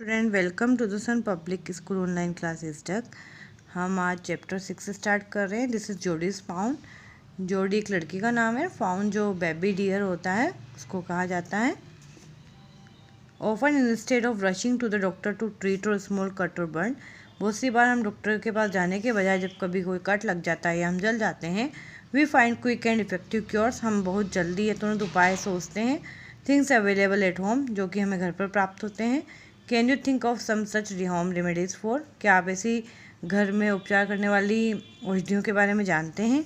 Student welcome to the sun public school online classes तक। हम आज चैप्टर 6 स्टार्ट कर रहे हैं। This is Jody's fawn. Jody एक लड़की का नाम है। फाउंड जो बेबी डियर होता है उसको कहा जाता है। Often instead of rushing to the doctor to treat और स्मॉल कट और बर्न, बहुत सी बार हम डॉक्टर के पास जाने के बजाय जब कभी कोई कट लग जाता है या हम जल जाते हैं, we find quick and effective cures, हम बहुत जल्दी या तुरंत उपाय सोचते हैं। थिंग्स अवेलेबल एट होम, जो कि हमें घर पर प्राप्त होते हैं। Can you think of some such home remedies for, क्या आप ऐसी घर में उपचार करने वाली औषधियों के बारे में जानते हैं?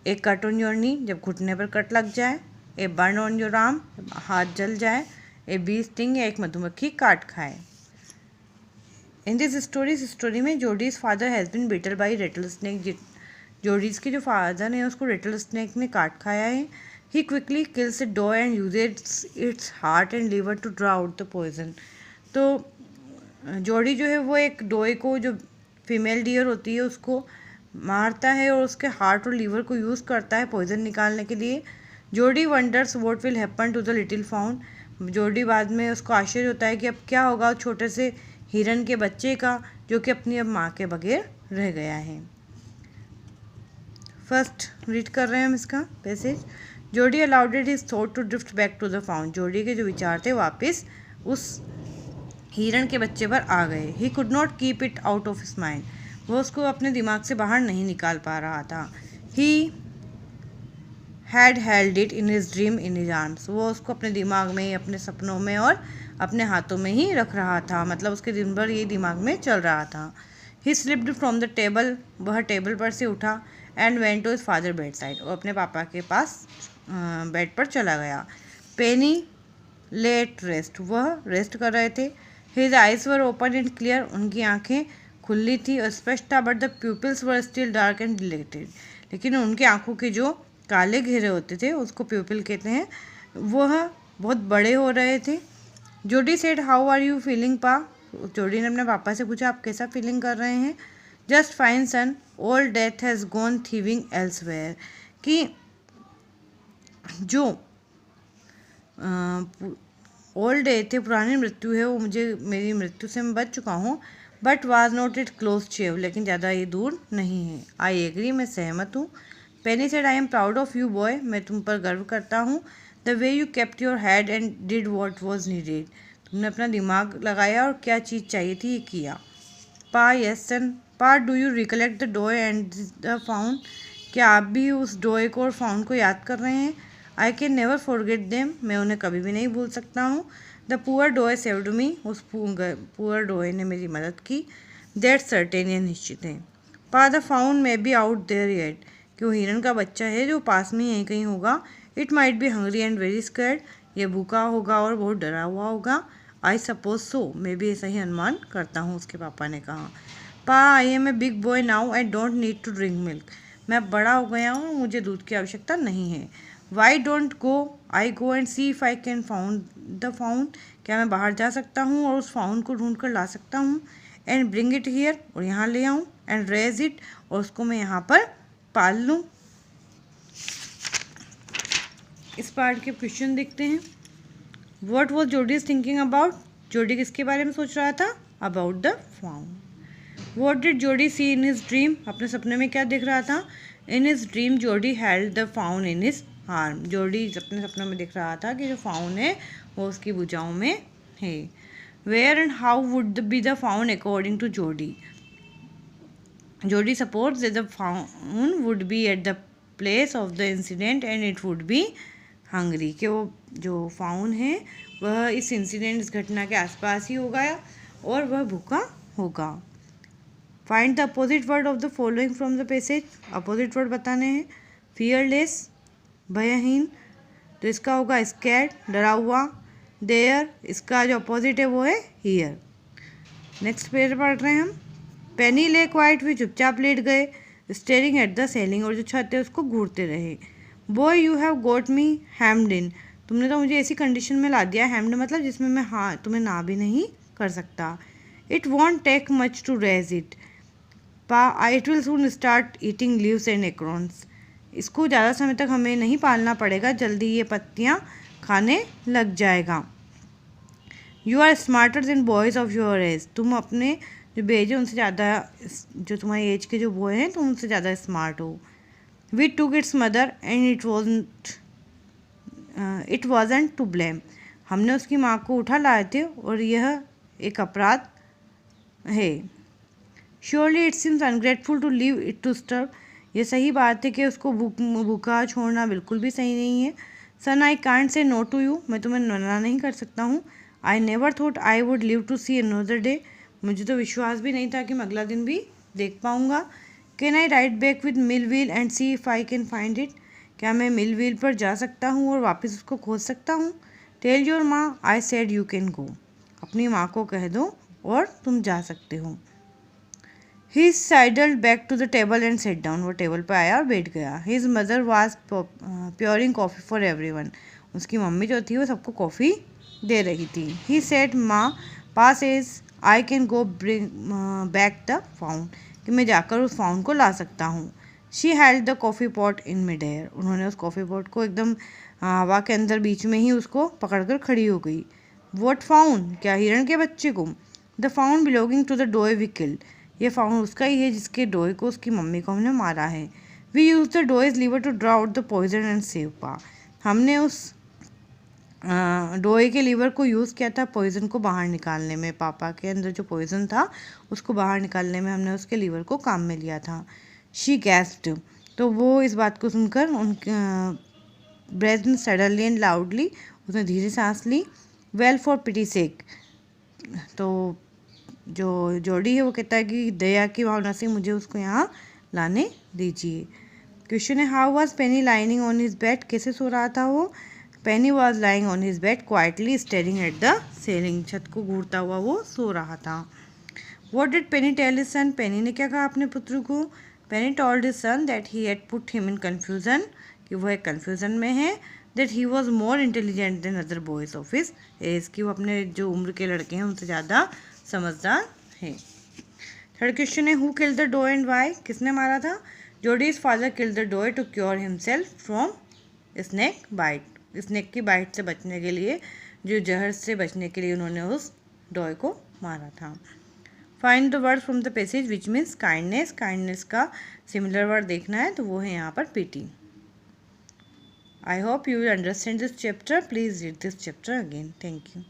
ए कट ऑन योर नी, जब घुटने पर कट लग जाए। A burn on your arm, हाथ जल जाए। ए बी स्टिंग, या एक मधुमक्खी काट खाए। इन दिस स्टोरी में Jody's father has been bitter by Ratle snake, Jody's के जो फादर हैं उसको रेटल स्नेक ने काट खाया है। ही quickly kills a doe and uses its heart and liver to draw out the poison. तो जोडी जो है वो एक डोए को, जो फीमेल डियर होती है, उसको मारता है और उसके हार्ट और लीवर को यूज़ करता है पॉइजन निकालने के लिए। Jody wonders what will happen to the little fawn, Jody बाद में उसको आश्चर्य होता है कि अब क्या होगा छोटे से हिरन के बच्चे का, जो कि अपनी अब माँ के बगैर रह गया है। फर्स्ट रीड कर रहे हैं हम इसका passage. Jody allowed it his thought to drift back to the fawn, Jody के जो विचार थे वापस उस हिरन के बच्चे पर आ गए। He could not keep it out of his mind, वो उसको अपने दिमाग से बाहर नहीं निकाल पा रहा था। He had held it in his dream in his arms, वो उसको अपने दिमाग में, अपने सपनों में और अपने हाथों में ही रख रहा था, मतलब उसके दिन भर ये दिमाग में चल रहा था। He slipped from the table, वह टेबल पर से उठा। And went to his father bed side, वो अपने पापा के पास बेड पर चला गया। पेनी लेट रेस्ट, वह रेस्ट कर रहे थे। His eyes were open and clear, उनकी आंखें खुली थी और स्पष्ट था। But the pupils were still dark and dilated, लेकिन उनकी आंखों के जो काले घेरे होते थे उसको प्यूपिल कहते हैं, वह बहुत बड़े हो रहे थे। Jody said how are you feeling pa, Jody ने अपने पापा से पूछा आप कैसा फीलिंग कर रहे हैं? Just fine son, all death has gone thieving elsewhere, कि जो ओल्ड एज थे, पुरानी मृत्यु है, वो मुझे, मेरी मृत्यु से मैं बच चुका हूँ। But was not it close shave, लेकिन ज़्यादा ये दूर नहीं है। आई एग्री, मैं सहमत हूँ। Penny said I am proud of you boy, मैं तुम पर गर्व करता हूँ। The way you kept your head and did what was needed, तुमने अपना दिमाग लगाया और क्या चीज़ चाहिए थी ये किया। पा यस सन, पा do you recollect the doe and the found, क्या आप भी उस डॉय को और फाउंड को याद कर रहे हैं? I can never forget them, मैं उन्हें कभी भी नहीं भूल सकता हूँ। The poor doe saved me, उस पुअर डॉय ने मेरी मदद की। दैट सर्टेन, ये निश्चित है। Pa the fawn may be out there yet, कि वो हिरन का बच्चा है जो पास में यहीं कहीं होगा। It might be hungry and very scared, ये भूखा होगा और बहुत डरा हुआ होगा। आई सपोज सो, मैं भी ऐसा ही अनुमान करता हूँ, उसके पापा ने कहा। Pa I am a big boy now, I don't need to drink milk, मैं बड़ा हो गया हूँ, मुझे दूध की आवश्यकता नहीं है। Why don't go I go and see if I can found the found, क्या मैं बाहर जा सकता हूँ और उस फाउंड को ढूंढ कर ला सकता हूँ। एंड ब्रिंग इट हियर, और यहाँ ले आऊँ। एंड रेज इट, और उसको मैं यहाँ पर पाल लूँ। इस पार्ट के क्वेश्चन देखते हैं। व्हाट वॉज जोडी थिंकिंग अबाउट, जोडी किसके बारे में सोच रहा था? About the found. What did Jody see in his dream, अपने सपने में क्या देख रहा था? In his dream Jody held the fawn in his arm, जोडी अपने सपनों में देख रहा था कि जो फाउन है वो उसकी भुजाओं में है। Where and how would be the fawn according to Jody? Jody supports that the fawn would be at the place of the incident and it would be hungry, कि वो जो फाउन है वह इस इंसिडेंट, इस घटना के आसपास ही होगा और वह भूखा होगा। Find the opposite word of the following from the passage, opposite word बताने हैं। फियरलेस, भयहीन, तो इसका होगा स्कैर्ड, डरा हुआ। देयर, इसका जो अपोजिट है वो है हियर। नेक्स्ट पेज पढ़ रहे हैं हम। पेनी ले क्वाइट, भी चुपचाप लेट गए। स्टेरिंग एट द सेलिंग, और जो छत है उसको घूरते रहे। बॉय यू हैव गोट मी हैम्ड इन, तुमने तो मुझे ऐसी कंडीशन में ला दिया, हैम्ड मतलब जिसमें मैं हाँ तुम्हें ना भी नहीं कर सकता। It won't take much to raise it, pa it will soon start eating leaves and acorns, इसको ज़्यादा समय तक हमें नहीं पालना पड़ेगा, जल्दी ये पत्तियाँ खाने लग जाएगा। You are smarter than boys of your age, तुम अपने जो बेज है उनसे ज़्यादा, जो तुम्हारी एज के जो बॉय हैं तुम उनसे ज़्यादा स्मार्ट हो। We took its mother and it wasn't to blame, हमने उसकी माँ को उठा लाए थे और यह एक अपराध है। Surely it seems ungrateful to leave it to starve, ये सही बात है कि उसको भूखा छोड़ना बिल्कुल भी सही नहीं है। Son I can't say no to you, मैं तुम्हें मना नहीं कर सकता हूँ। I never thought I would live to see another day, मुझे तो विश्वास भी नहीं था कि मैं अगला दिन भी देख पाऊँगा। Can I right back with mill wheel and C if I can find it, क्या मैं मिल व्हील पर जा सकता हूँ और वापस उसको खोज सकता हूँ। टेल योर माँ I said you can go, अपनी माँ को कह दो और तुम जा सकते हो। He sidled back to the table and sat down, वो टेबल पर आया और बैठ गया। His mother was pouring coffee for everyone, उसकी मम्मी जो थी वो सबको कॉफ़ी दे रही थी। He said Ma Pa's as I can go bring back the fawn, कि मैं जाकर उस फाउंड को ला सकता हूँ। She held the coffee pot in mid air, उन्होंने उस कॉफ़ी पॉट को एकदम हवा के अंदर बीच में ही उसको पकड़कर खड़ी हो गई। वॉट फाउंड, क्या हिरण के बच्चे को। The fawn belonging to the doe we killed, ये फाउंड उसका ही है जिसके डॉय को उसकी मम्मी को हमने मारा है। We used the doe's liver to draw out the poison and save pa, हमने उस डॉय के लीवर को यूज़ किया था पॉइजन को बाहर निकालने में, पापा के अंदर जो पॉइजन था उसको बाहर निकालने में हमने उसके लीवर को काम में लिया था। शी गैस्प्ड, तो वो इस बात को सुनकर उनके ब्रेथ सडनली एंड लाउडली, उसने धीरे सांस ली। वेल फॉर पिटी सेक, तो जो जॉडी है वो कहता है कि दया की भावना से मुझे उसको यहाँ लाने दीजिए। क्वेश्चन है how was Penny lying on his bed, कैसे सो रहा था वो। Penny was lying on his bed quietly staring at the ceiling, छत को घूरता हुआ वो सो रहा था। What did Penny tell his son, Penny ने क्या कहा अपने पुत्र को। Penny told his son that he had put him in confusion, कि वो एक कन्फ्यूजन में है। That he was more intelligent then other boys of his age, कि वो अपने जो उम्र के लड़के हैं उनसे ज़्यादा समझदार है। थर्ड क्वेश्चन है who killed the doe and why, किसने मारा था। Jody's father killed the doe to cure himself from snake bite, snake की बाइट से बचने के लिए, जो जहर से बचने के लिए उन्होंने उस डॉय को मारा था। Find the word from the passage which means kindness, kindness का सिमिलर वर्ड देखना है तो वो है यहाँ पर PT. I hope you will understand this chapter. Please read this chapter again. Thank you.